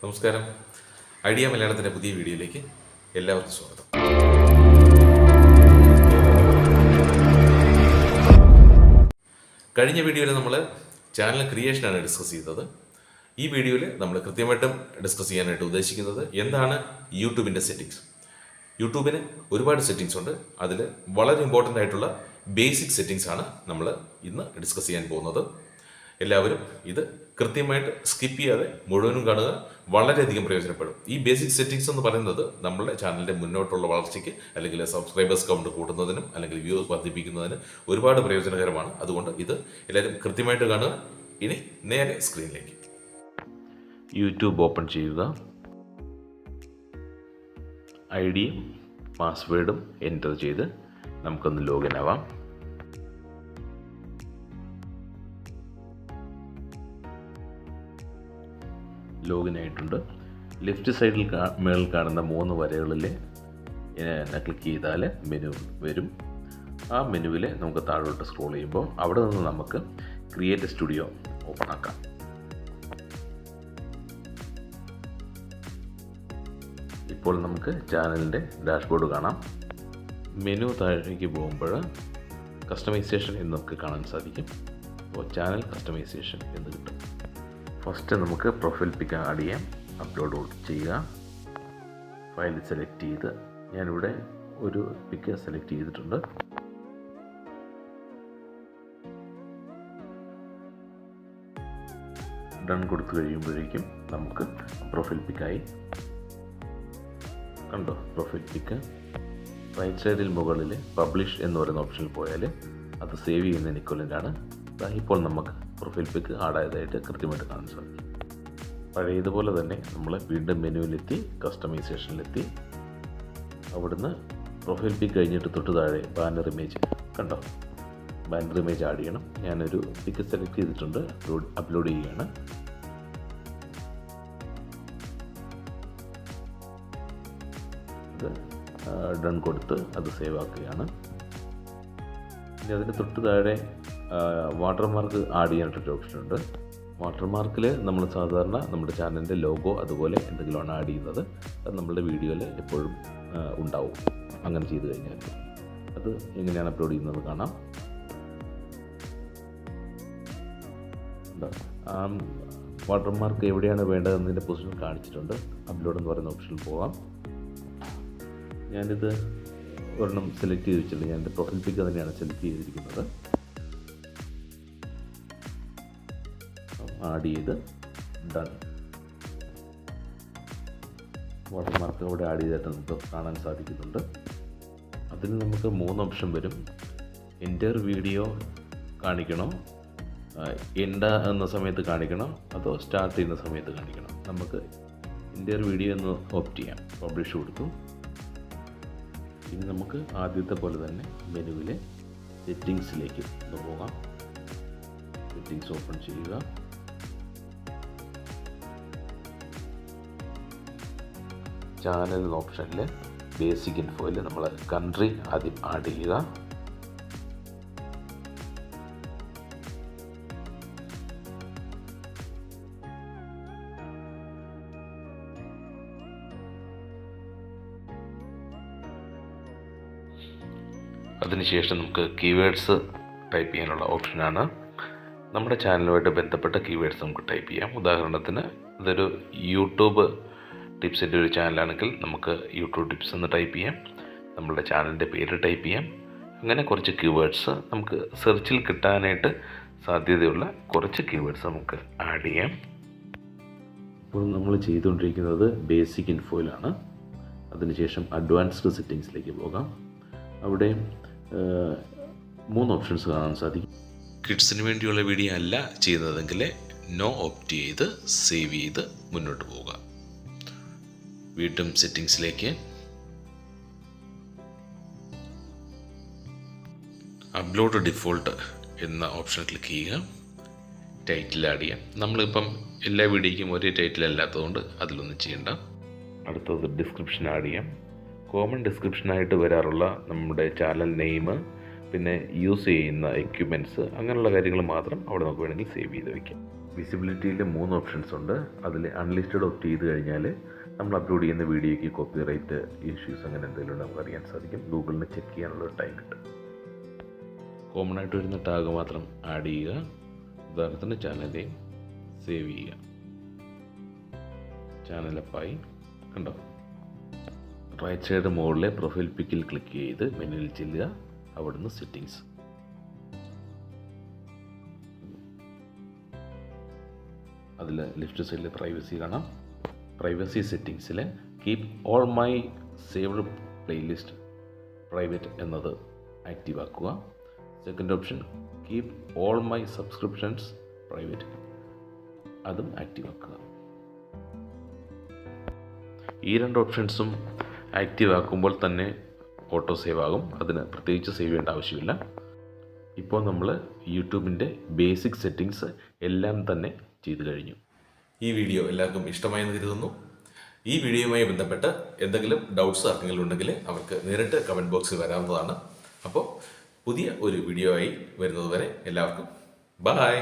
നമസ്കാരം. ഐഡിയ മലയാളത്തിൻ്റെ പുതിയ വീഡിയോയിലേക്ക് എല്ലാവർക്കും സ്വാഗതം. കഴിഞ്ഞ വീഡിയോയിൽ നമ്മൾ ചാനൽ ക്രിയേഷനാണ് ഡിസ്കസ് ചെയ്തത്. ഈ വീഡിയോയിൽ നമ്മൾ കൃത്യമായിട്ടും ഡിസ്കസ് ചെയ്യാനായിട്ട് ഉദ്ദേശിക്കുന്നത് എന്താണ് യൂട്യൂബിൻ്റെ സെറ്റിങ്സ്. യൂട്യൂബിന് ഒരുപാട് സെറ്റിങ്സ് ഉണ്ട്. അതിൽ വളരെ ഇമ്പോർട്ടൻ്റ് ആയിട്ടുള്ള ബേസിക് സെറ്റിങ്സ് ആണ് നമ്മൾ ഇന്ന് ഡിസ്കസ് ചെയ്യാൻ പോകുന്നത്. എല്ലാവരും ഇത് കൃത്യമായിട്ട് സ്കിപ്പ് ചെയ്യാതെ മുഴുവനും കാണുക. വളരെയധികം പ്രയോജനപ്പെടും. ഈ ബേസിക് സെറ്റിങ്സ് എന്ന് പറയുന്നത് നമ്മുടെ ചാനലിൻ്റെ മുന്നോട്ടുള്ള വളർച്ചയ്ക്ക് അല്ലെങ്കിൽ സബ്സ്ക്രൈബേഴ്സ് കൗണ്ട് കൂട്ടുന്നതിനും അല്ലെങ്കിൽ വ്യൂസ് വർദ്ധിപ്പിക്കുന്നതിനും ഒരുപാട് പ്രയോജനകരമാണ്. അതുകൊണ്ട് ഇത് എല്ലാവരും കൃത്യമായിട്ട് കാണുക. ഇനി നേരെ സ്ക്രീനിലേക്ക്. യൂട്യൂബ് ഓപ്പൺ ചെയ്യുക. ഐഡിയും പാസ്വേഡും എൻ്റർ ചെയ്ത് നമുക്കൊന്ന് ലോഗിൻ ആവാം. ലോഗിൻ ആയിട്ടുണ്ട്. ലെഫ്റ്റ് സൈഡിൽ മേളിൽ കാണുന്ന 3 വരകളിൽ ക്ലിക്ക് ചെയ്താൽ മെനു വരും. ആ മെനുവിൽ നമുക്ക് താഴോട്ട് സ്ക്രോൾ ചെയ്യുമ്പോൾ അവിടെ നിന്ന് നമുക്ക് ക്രിയേറ്റ് സ്റ്റുഡിയോ ഓപ്പൺ ആക്കാം. ഇപ്പോൾ നമുക്ക് ചാനലിൻ്റെ ഡാഷ്ബോർഡ് കാണാം. മെനു താഴേക്ക് പോകുമ്പോൾ കസ്റ്റമൈസേഷൻ എന്ന് നമുക്ക് കാണാൻ സാധിക്കും. അപ്പോൾ ചാനൽ കസ്റ്റമൈസേഷൻ എന്ന് കിട്ടും. ഫസ്റ്റ് നമുക്ക് പ്രൊഫൈൽ പിക്ക് ആഡ് ചെയ്യാം. അപ്ലോഡ് ചെയ്യുക. ഫയൽ സെലക്ട് ചെയ്ത് ഞാനിവിടെ ഒരു പിക്ക് സെലക്ട് ചെയ്തിട്ടുണ്ട്. ഡൺ കൊടുത്തു കഴിയുമ്പോഴേക്കും നമുക്ക് പ്രൊഫൈൽ പിക്കായി. കണ്ടോ, പ്രൊഫൈൽ പിക്ക്. റൈറ്റ് സൈഡിൽ മുകളിൽ പബ്ലിഷ് എന്ന് പറയുന്ന ഓപ്ഷനിൽ പോയാൽ അത് സേവ് ചെയ്യുന്നതിന് ഇക്വലൻ്റാണ്. ഇപ്പോൾ നമുക്ക് പ്രൊഫൈൽ പിക്ക് ആഡായതായിട്ട് കൃത്യമായിട്ട് കാണാൻ സാധിക്കും. പഴയതുപോലെ തന്നെ നമ്മൾ വീണ്ടും മെനുവിലെത്തി കസ്റ്റമൈസേഷനിലെത്തി. അവിടുന്ന് പ്രൊഫൈൽ പിക്ക് കഴിഞ്ഞിട്ട് തൊട്ട് താഴെ ബാനർ ഇമേജ് കണ്ടോ, ബാനർ ഇമേജ് ആഡ് ചെയ്യണം. ഞാനൊരു പിക്ക് സെലക്ട് ചെയ്തിട്ടുണ്ട്. അപ്ലോഡ് ചെയ്യുകയാണ്. അത് ഡൺ കൊടുത്ത് അത് സേവ് ആക്കുകയാണ്. ഇനി അതിന് തൊട്ട് താഴെ വാട്ടർമാർക്ക് ആഡ് ചെയ്യാനായിട്ടൊരു ഓപ്ഷനുണ്ട്. വാട്ടർമാർക്കിൽ നമ്മൾ സാധാരണ നമ്മുടെ ചാനലിൻ്റെ ലോഗോ അതുപോലെ എന്തെങ്കിലുമാണ് ആഡ് ചെയ്യുന്നത്. അത് നമ്മളുടെ വീഡിയോയിൽ എപ്പോഴും ഉണ്ടാവും. അങ്ങനെ ചെയ്ത് കഴിഞ്ഞാൽ അത് എങ്ങനെയാണ് അപ്ലോഡ് ചെയ്യുന്നത് കാണാം. വാട്ടർമാർക്ക് എവിടെയാണ് വേണ്ടതെന്നതിൻ്റെ പൊസിഷൻ കാണിച്ചിട്ടുണ്ട്. അപ്ലോഡ് എന്ന് പറയുന്ന ഓപ്ഷനിൽ പോകാം. ഞാനിത് ഒരെണ്ണം സെലക്ട് ചെയ്ത് വെച്ചിട്ടുണ്ട്. ഞാൻ എൻ്റെ പ്രൊഫൈൽ പിക്ക് തന്നെയാണ് സെലക്ട് ചെയ്തിരിക്കുന്നത്. ആഡ് ചെയ്ത് ഡൺ. വാട്ടർമാർക്ക് അവിടെ ആഡ് ചെയ്തിട്ട് നമുക്ക് കാണാൻ സാധിക്കുന്നുണ്ട്. അതിൽ നമുക്ക് 3 ഓപ്ഷൻ വരും. എൻ്റർ വീഡിയോ കാണിക്കണോ, എൻഡ് എന്ന സമയത്ത് കാണിക്കണം, അതോ സ്റ്റാർട്ട് ചെയ്യുന്ന സമയത്ത് കാണിക്കണം. നമുക്ക് എൻ്റർ വീഡിയോ എന്ന് ഓപ്റ്റ് ചെയ്യാം. പബ്ലിഷ് കൊടുത്തു. ഇനി നമുക്ക് ആദ്യത്തെ പോലെ തന്നെ മെനുവിലെ സെറ്റിങ്സിലേക്ക് ഒന്ന് പോകാം. സെറ്റിങ്സ് ഓപ്പൺ ചെയ്യുക. ചാനൽ ഓപ്ഷനിൽ ബേസിക് ഇൻഫോയിൽ നമ്മൾ കൺട്രി ആദ്യം ആഡ് ചെയ്യുക. അതിനുശേഷം നമുക്ക് കീവേഡ്സ് ടൈപ്പ് ചെയ്യാനുള്ള ഓപ്ഷനാണ്. നമ്മുടെ ചാനലുമായിട്ട് ബന്ധപ്പെട്ട കീവേഡ്സ് നമുക്ക് ടൈപ്പ് ചെയ്യാം. ഉദാഹരണത്തിന് ഇതൊരു യൂട്യൂബ് ടിപ്സിൻ്റെ ഒരു ചാനലാണെങ്കിൽ നമുക്ക് യൂട്യൂബ് ടിപ്സ് എന്ന് ടൈപ്പ് ചെയ്യാം. നമ്മളുടെ ചാനലിൻ്റെ പേര് ടൈപ്പ് ചെയ്യാം. അങ്ങനെ കുറച്ച് കീവേഡ്സ് നമുക്ക് സെർച്ചിൽ കിട്ടാനായിട്ട് സാധ്യതയുള്ള കുറച്ച് കീവേഡ്സ് നമുക്ക് ആഡ് ചെയ്യാം. ഇപ്പോൾ നമ്മൾ ചെയ്തുകൊണ്ടിരിക്കുന്നത് ബേസിക് ഇൻഫോയിലാണ്. അതിനുശേഷം അഡ്വാൻസ്ഡ് സെറ്റിങ്സിലേക്ക് പോകാം. അവിടെ 3 ഓപ്ഷൻസ് കാണാൻ സാധിക്കും. കിഡ്സിന് വേണ്ടിയുള്ള വീഡിയോ അല്ല ചെയ്യുന്നതെങ്കിൽ നോ ഓപ്റ്റ് ചെയ്ത് സേവ് ചെയ്ത് മുന്നോട്ട് പോവുക. വീണ്ടും സെറ്റിങ്സിലേക്ക് അപ്ലോഡ് ഡിഫോൾട്ട് എന്ന ഓപ്ഷൻ ക്ലിക്ക് ചെയ്യുക. ടൈറ്റിൽ ആഡ് ചെയ്യാം. നമ്മളിപ്പം എല്ലാ വീഡിയോയ്ക്കും ഒരേ ടൈറ്റിൽ അല്ലാത്തതുകൊണ്ട് അതിലൊന്നും ചെയ്യണ്ട. അടുത്തത് ഡിസ്ക്രിപ്ഷൻ ആഡ് ചെയ്യാം. കോമൺ ഡിസ്ക്രിപ്ഷനായിട്ട് വരാറുള്ള നമ്മുടെ ചാനൽ നെയിം, പിന്നെ യൂസ് ചെയ്യുന്ന എക്യുപ്മെൻറ്റ്സ്, അങ്ങനെയുള്ള കാര്യങ്ങൾ മാത്രം അവിടെ നമുക്ക് വേണമെങ്കിൽ സേവ് ചെയ്ത് വയ്ക്കാം. വിസിബിലിറ്റിയിൽ 3 ഓപ്ഷൻസ് ഉണ്ട്. അതിൽ അൺലിസ്റ്റഡ് ഓപ്റ്റ് ചെയ്ത് കഴിഞ്ഞാൽ നമ്മൾ അപ്ലോഡ് ചെയ്യുന്ന വീഡിയോയ്ക്ക് കോപ്പിറൈറ്റ് ഇഷ്യൂസ് അങ്ങനെ എന്തെങ്കിലും നമുക്ക് അറിയാൻ സാധിക്കും. ഗൂഗിളിന് ചെക്ക് ചെയ്യാനുള്ള ടൈം കിട്ടും. കോമൺ ആയിട്ട് വരുന്ന ടാഗ് മാത്രം ആഡ് ചെയ്യുക. ഉദാഹരണത്തിന് ചാനൽ നെയിം സേവ് ചെയ്യുക. ചാനൽ അപ്പായി കണ്ടോ. റൈറ്റ് സൈഡ് മുകളിലെ പ്രൊഫൈൽ പിക്കിൽ ക്ലിക്ക് ചെയ്ത് മെനുവിൽ ചെല്ലുക. അവിടുന്ന് സെറ്റിങ്സ്, അതിൽ ലെഫ്റ്റ് സൈഡിൽ പ്രൈവസി കാണാം. പ്രൈവസി സെറ്റിങ്സിൽ keep all my saved playlist private എന്നത് ആക്റ്റീവ് ആക്കുക. Second option keep all my subscriptions private, അതും ആക്റ്റീവ് ആക്കുക. ഈ 2 ഓപ്ഷൻസും ആക്റ്റീവ് ആക്കുമ്പോൾ തന്നെ ഓട്ടോ സേവ് ആകും. അതിന് പ്രത്യേകിച്ച് സേവ് ചെയ്യേണ്ട ആവശ്യമില്ല. ഇപ്പോൾ നമ്മൾ യൂട്യൂബിൻ്റെ ബേസിക് സെറ്റിങ്സ് എല്ലാം തന്നെ ചെയ്തു കഴിഞ്ഞു. ഈ വീഡിയോ എല്ലാവർക്കും ഇഷ്ടമായെന്ന് കരുതുന്നു. ഈ വീഡിയോയുമായി ബന്ധപ്പെട്ട് എന്തെങ്കിലും ഡൗട്ട്സ് ആർക്കെങ്കിലും ഉണ്ടെങ്കിൽ അവർക്ക് നേരിട്ട് കമൻറ്റ് ബോക്സിൽ വരാവുന്നതാണ്. അപ്പോൾ പുതിയ ഒരു വീഡിയോ ആയി വരുന്നതുവരെ എല്ലാവർക്കും ബൈ.